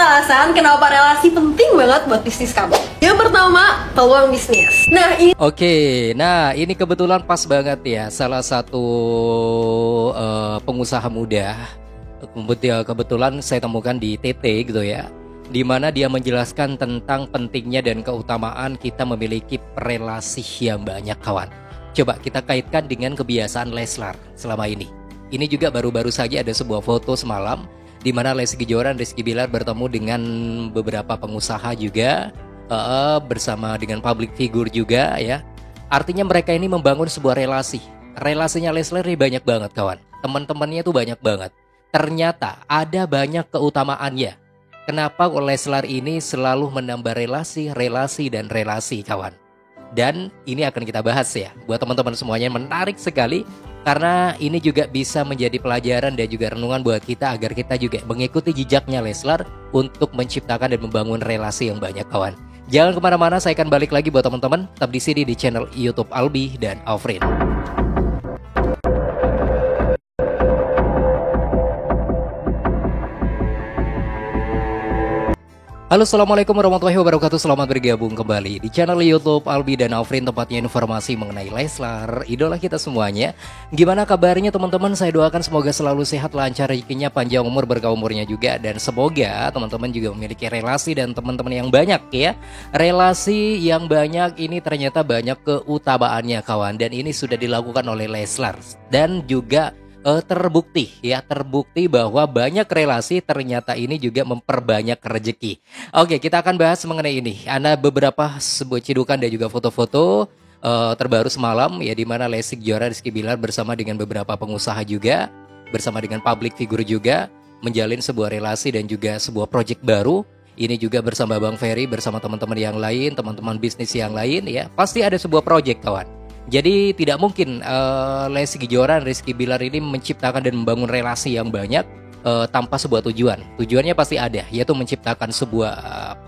alasan kenapa relasi penting banget buat bisnis kamu. Yang pertama, peluang bisnis. Nah ini kebetulan pas banget ya, salah satu pengusaha muda kebetulan saya temukan di TT gitu ya, di mana dia menjelaskan tentang pentingnya dan keutamaan kita memiliki relasi yang banyak, kawan. Coba kita kaitkan dengan kebiasaan Leslar selama ini. Ini juga baru-baru saja ada sebuah foto semalam di mana Lesti Kejora dan Rizky Bilar bertemu dengan beberapa pengusaha juga, bersama dengan public figure juga ya. Artinya mereka ini membangun sebuah relasi. Relasinya Leslar ini banyak banget, kawan. Teman-temannya tuh banyak banget. Ternyata ada banyak keutamaannya. Kenapa Leslar ini selalu menambah relasi, kawan. Dan ini akan kita bahas ya. Buat teman-teman semuanya, menarik sekali. Karena ini juga bisa menjadi pelajaran dan juga renungan buat kita agar kita juga mengikuti jejaknya Leslar untuk menciptakan dan membangun relasi yang banyak, kawan. Jangan kemana-mana, saya akan balik lagi buat teman-teman. Tetap di sini di channel YouTube Albi dan Alfred. Halo, assalamualaikum warahmatullahi wabarakatuh. Selamat bergabung kembali di channel YouTube Albi dan Alfrin, tempatnya informasi mengenai Leslar, idola kita semuanya. Gimana kabarnya teman-teman? Saya doakan semoga selalu sehat, lancar rezekinya, panjang umur, berkah umurnya juga. Dan semoga teman-teman juga memiliki relasi dan teman-teman yang banyak ya. Relasi yang banyak ini ternyata banyak keutamaannya, kawan. Dan ini sudah dilakukan oleh Leslar. Dan juga terbukti bahwa banyak relasi ternyata ini juga memperbanyak rezeki. Oke, kita akan bahas mengenai ini. Ada beberapa sebuah cidukan dan juga foto-foto terbaru semalam ya, di mana Lesti Kejora, Rizky Bilar bersama dengan beberapa pengusaha juga, bersama dengan public figure juga, menjalin sebuah relasi dan juga sebuah project baru. Ini juga bersama Bang Ferry, bersama teman-teman yang lain, teman-teman bisnis yang lain ya. Pasti ada sebuah project, kawan. Jadi tidak mungkin Lesti Kejora dan Rizky Bilar ini menciptakan dan membangun relasi yang banyak tanpa sebuah tujuan. Tujuannya pasti ada, yaitu menciptakan sebuah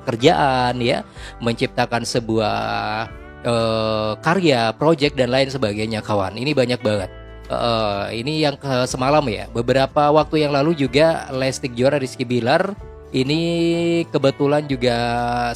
pekerjaan ya, menciptakan sebuah karya, project dan lain sebagainya, kawan. Ini banyak banget. Ini yang semalam ya, beberapa waktu yang lalu juga Lesti Kejora, Rizky Bilar ini kebetulan juga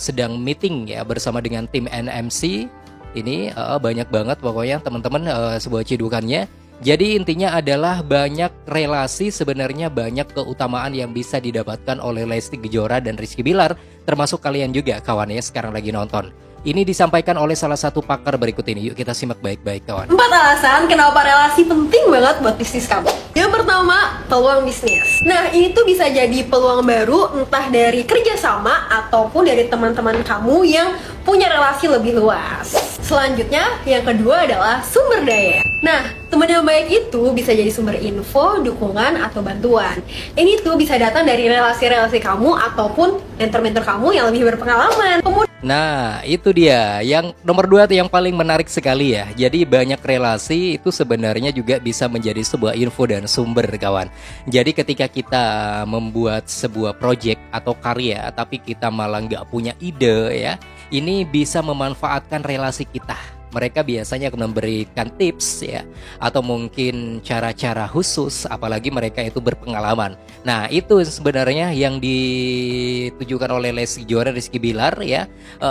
sedang meeting ya bersama dengan tim NMC. Ini banyak banget pokoknya teman-teman, sebuah cidukannya. Jadi intinya adalah banyak relasi, sebenarnya banyak keutamaan yang bisa didapatkan oleh Lesti Kejora dan Rizky Bilar, termasuk kalian juga, kawan ya, sekarang lagi nonton. Ini disampaikan oleh salah satu pakar berikut ini. Yuk kita simak baik-baik, kawan. 4 alasan kenapa relasi penting banget buat bisnis kamu. Yang pertama, peluang bisnis. Nah, ini tuh bisa jadi peluang baru, entah dari kerjasama ataupun dari teman-teman kamu yang punya relasi lebih luas. Selanjutnya, yang kedua adalah sumber daya. Nah, teman yang baik itu bisa jadi sumber info, dukungan, atau bantuan. Ini tuh bisa datang dari relasi-relasi kamu ataupun mentor-mentor kamu yang lebih berpengalaman. Nah, itu dia. Yang nomor 2 yang paling menarik sekali ya. Jadi banyak relasi itu sebenarnya juga bisa menjadi sebuah info dan sumber, kawan. Jadi ketika kita membuat sebuah project atau karya, tapi kita malah nggak punya ide ya, ini bisa memanfaatkan relasi kita. Mereka biasanya akan memberikan tips ya, atau mungkin cara-cara khusus, apalagi mereka itu berpengalaman. Nah, itu sebenarnya yang ditujukan oleh Lesti Kejora, Rizky Bilar ya.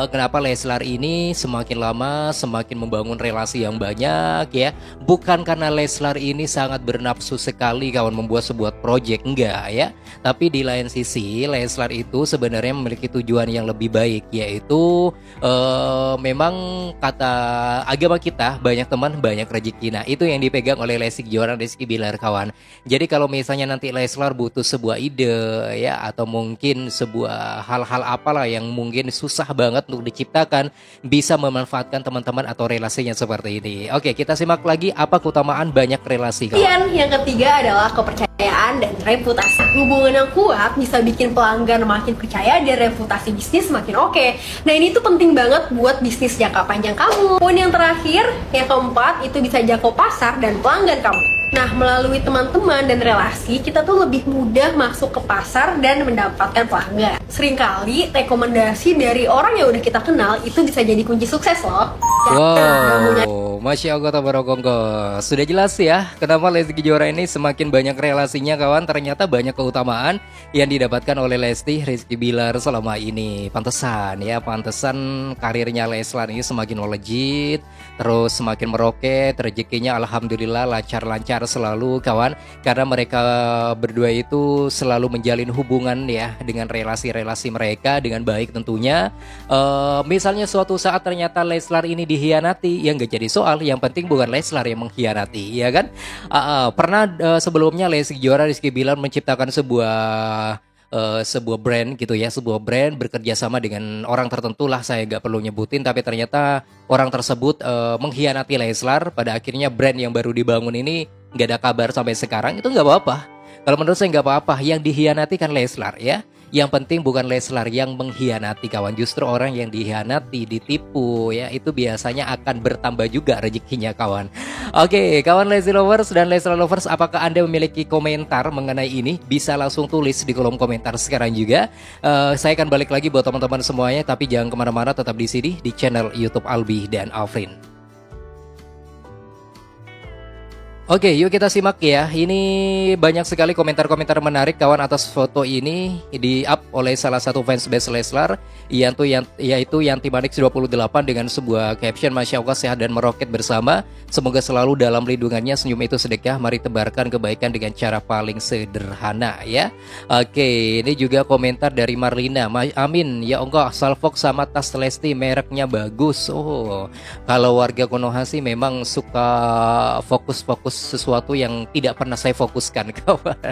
Kenapa Leslar ini semakin lama semakin membangun relasi yang banyak ya. Bukan karena Leslar ini sangat bernafsu sekali, kawan, membuat sebuah project, enggak ya. Tapi di lain sisi Leslar itu sebenarnya memiliki tujuan yang lebih baik, yaitu memang kata agama kita, banyak teman banyak rezeki. Nah, itu yang dipegang oleh Lesti Kejora dan Rizky Bilar, kawan. Jadi kalau misalnya nanti Leslar butuh sebuah ide ya, atau mungkin sebuah hal-hal apalah yang mungkin susah banget untuk diciptakan, bisa memanfaatkan teman-teman atau relasinya seperti ini. Oke, kita simak lagi apa keutamaan banyak relasi, kawan. Yang ketiga adalah kepercayaan dan reputasi. Hubungan yang kuat bisa bikin pelanggan makin percaya dan reputasi bisnis makin oke. Nah, ini tuh penting banget buat bisnis jangka panjang kamu. Yang terakhir, yang keempat, itu bisa jangkau pasar dan pelanggan kamu. Nah, melalui teman-teman dan relasi, kita tuh lebih mudah masuk ke pasar dan mendapatkan pelanggan. Seringkali rekomendasi dari orang yang udah kita kenal itu bisa jadi kunci sukses loh. Wow, Masya Allah tabarakallah. Sudah jelas ya kenapa Lesti Kejora ini semakin banyak relasinya kawan. Ternyata banyak keutamaan yang didapatkan oleh Lesti Rizky Bilar selama ini. Pantesan ya, pantesan karirnya Leslar ini semakin melejit, terus semakin meroket, rezekinya alhamdulillah lancar-lancar selalu kawan. Karena mereka berdua itu selalu menjalin hubungan ya dengan relasi-relasi mereka dengan baik tentunya. Misalnya suatu saat ternyata Leslar ini dihianati, ya nggak jadi soal. Yang penting bukan Leslar yang mengkhianati, ya kan? Pernah sebelumnya Lesti Kejora Rizky Bilar menciptakan sebuah brand gitu ya, sebuah brand bekerja sama dengan orang tertentu lah, saya nggak perlu nyebutin, tapi ternyata orang tersebut mengkhianati Leslar. Pada akhirnya brand yang baru dibangun ini nggak ada kabar sampai sekarang. Itu nggak apa-apa. Kalau menurut saya nggak apa-apa. Yang dihianati kan Leslar ya. Yang penting bukan Leslar yang mengkhianati kawan. Justru orang yang dihianati, ditipu ya, itu biasanya akan bertambah juga rezekinya kawan. Oke, kawan Lesti Lovers dan Leslar Lovers, apakah Anda memiliki komentar mengenai ini? Bisa langsung tulis di kolom komentar sekarang juga. Saya akan balik lagi buat teman-teman semuanya, tapi jangan kemana-mana, tetap di sini di channel YouTube Albi dan Alvin. Oke, yuk kita simak ya. Ini banyak sekali komentar-komentar menarik kawan atas foto ini di-up oleh salah satu fansbase Leslar, yaitu Yanti Manix 28 dengan sebuah caption Masya Allah sehat dan meroket bersama. Semoga selalu dalam lindungannya, senyum itu sedekah, mari tebarkan kebaikan dengan cara paling sederhana ya. Oke, ini juga komentar dari Marlina. Amin, ya Allah, salfok sama tas Lesti mereknya bagus. Oh, kalau warga Konoha sih memang suka fokus-fokus sesuatu yang tidak pernah saya fokuskan kawan.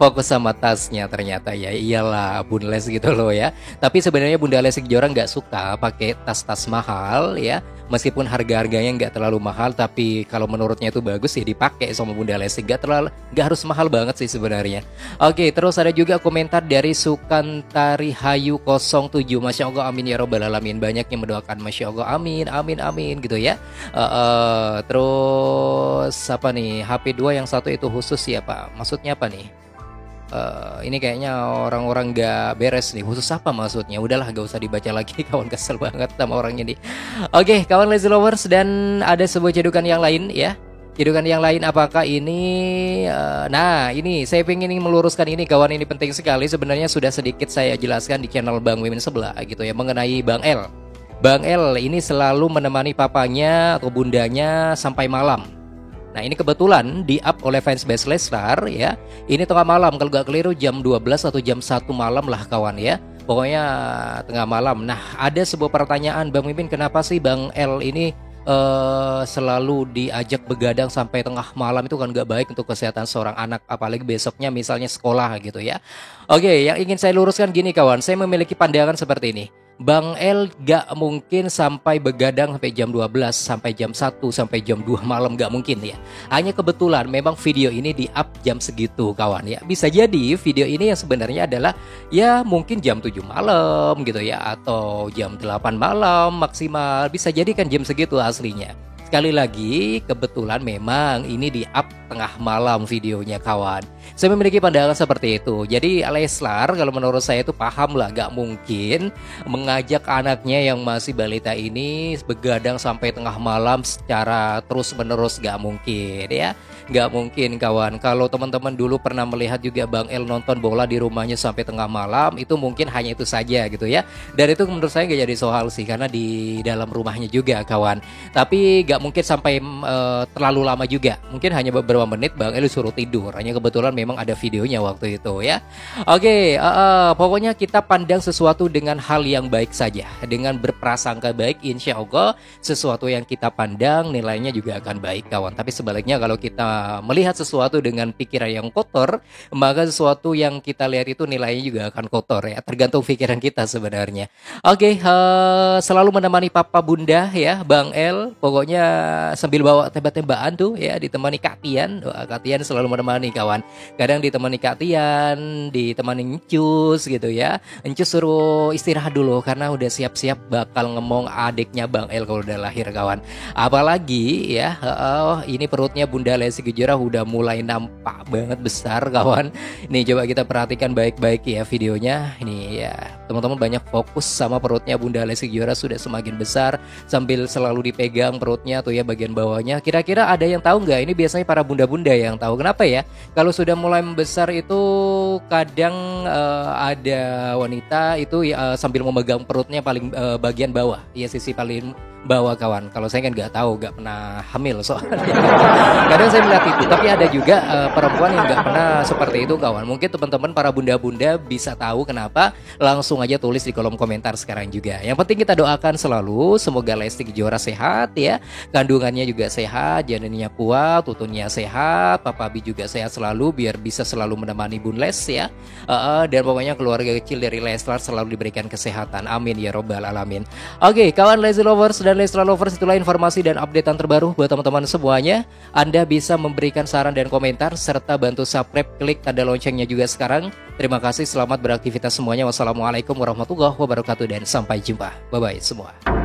Fokus sama tasnya ternyata ya, iyalah Bunda Les gitu loh ya. Tapi sebenarnya Bunda Lesti Kejora nggak suka pakai tas-tas mahal ya. Meskipun harga-harganya nggak terlalu mahal, tapi kalau menurutnya itu bagus ya dipakai sama Bunda Lesti. Nggak harus mahal banget sih sebenarnya. Oke, terus ada juga komentar dari Sukantari Hayu 07. Masya Allah, amin ya robbal alamin. Banyak yang mendoakan Masya Allah, amin, amin, amin gitu ya. Terus apa nih? HP2 yang satu itu khusus ya Pak? Maksudnya apa nih? Ini kayaknya orang-orang gak beres nih. Khusus apa maksudnya? Udahlah, gak usah dibaca lagi kawan, kesel banget sama orangnya nih. Oke, kawan Lesti Lovers, dan ada sebuah cedukan yang lain ya. Cedukan yang lain apakah ini? Nah, ini saya pengen meluruskan ini kawan, ini penting sekali. Sebenarnya sudah sedikit saya jelaskan di channel Bang Mimin sebelah gitu ya, mengenai Bang L. Bang L ini selalu menemani papanya atau bundanya sampai malam. Nah, ini kebetulan di-up oleh fansbase Leslar ya. Ini tengah malam, kalau gak keliru jam 12 atau jam 1 malam lah kawan ya. Pokoknya tengah malam. Nah, ada sebuah pertanyaan, Bang Mimin, kenapa sih Bang L ini selalu diajak begadang sampai tengah malam? Itu kan gak baik untuk kesehatan seorang anak, apalagi besoknya misalnya sekolah gitu ya. Oke, yang ingin saya luruskan gini kawan, saya memiliki pandangan seperti ini. Bang L gak mungkin sampai begadang sampai jam 12, sampai jam 1, sampai jam 2 malam, gak mungkin ya. Hanya kebetulan memang video ini di-up jam segitu kawan ya. Bisa jadi video ini yang sebenarnya adalah ya mungkin jam 7 malam gitu ya, atau jam 8 malam maksimal. Bisa jadi kan jam segitu aslinya. Sekali lagi, kebetulan memang ini di-up tengah malam videonya kawan. Saya memiliki pandangan seperti itu. Jadi Leslar kalau menurut saya itu paham lah, gak mungkin mengajak anaknya yang masih balita ini begadang sampai tengah malam secara terus menerus, gak mungkin ya. Gak mungkin kawan. Kalau teman-teman dulu pernah melihat juga Bang El nonton bola di rumahnya sampai tengah malam, itu mungkin hanya itu saja gitu ya. Dan itu menurut saya gak jadi soal sih, karena di dalam rumahnya juga kawan. Tapi gak mungkin sampai terlalu lama juga. Mungkin hanya beberapa menit Bang El suruh tidur. Hanya kebetulan memang ada videonya waktu itu ya. Oke, pokoknya kita pandang sesuatu dengan hal yang baik saja. Dengan berprasangka baik, insya Allah sesuatu yang kita pandang nilainya juga akan baik kawan. Tapi sebaliknya kalau kita melihat sesuatu dengan pikiran yang kotor, maka sesuatu yang kita lihat itu nilainya juga akan kotor ya. Tergantung pikiran kita sebenarnya. Oke, selalu menemani papa bunda ya Bang El. Pokoknya sambil bawa tembak-tembakan tuh ya, ditemani Katia kan. Wah, Kak Tian selalu menemani kawan. Kadang ditemani Kak Tian, ditemani Encus gitu ya. Encus suruh istirahat dulu karena udah siap-siap bakal ngemong adiknya Bang El kalau udah lahir kawan. Apalagi ya, ini perutnya Bunda Lesti Kejora udah mulai nampak banget besar kawan. Nih coba kita perhatikan baik-baik ya videonya. Ini ya, teman-teman banyak fokus sama perutnya Bunda Lesti Kejora sudah semakin besar sambil selalu dipegang perutnya tuh ya bagian bawahnya. Kira-kira ada yang tahu nggak? Ini biasanya para bunda-bunda yang tahu. Kenapa ya? Kalau sudah mulai membesar itu kadang ada wanita itu sambil memegang perutnya paling bagian bawah, ya sisi paling bawah kawan. Kalau saya kan nggak tahu, nggak pernah hamil soalnya. Kadang saya melihat itu, tapi ada juga perempuan yang nggak pernah seperti itu kawan. Mungkin teman-teman para bunda-bunda bisa tahu kenapa, langsung aja tulis di kolom komentar sekarang juga. Yang penting kita doakan selalu semoga Lesti Kejora sehat ya, kandungannya juga sehat, janinnya kuat, tutunnya sehat, Papa Bi juga sehat selalu biar bisa selalu menemani Bun Les ya. Dan pokoknya keluarga kecil dari Leslar selalu diberikan kesehatan. Amin ya robbal alamin. Oke, kawan Lesti Lovers dan Leslar Lovers, itulah informasi dan updatean terbaru buat teman-teman semuanya. Anda bisa memberikan saran dan komentar serta bantu subscribe, klik tanda loncengnya juga sekarang. Terima kasih, selamat beraktivitas semuanya. Wassalamualaikum warahmatullahi wabarakatuh dan sampai jumpa. Bye bye semua.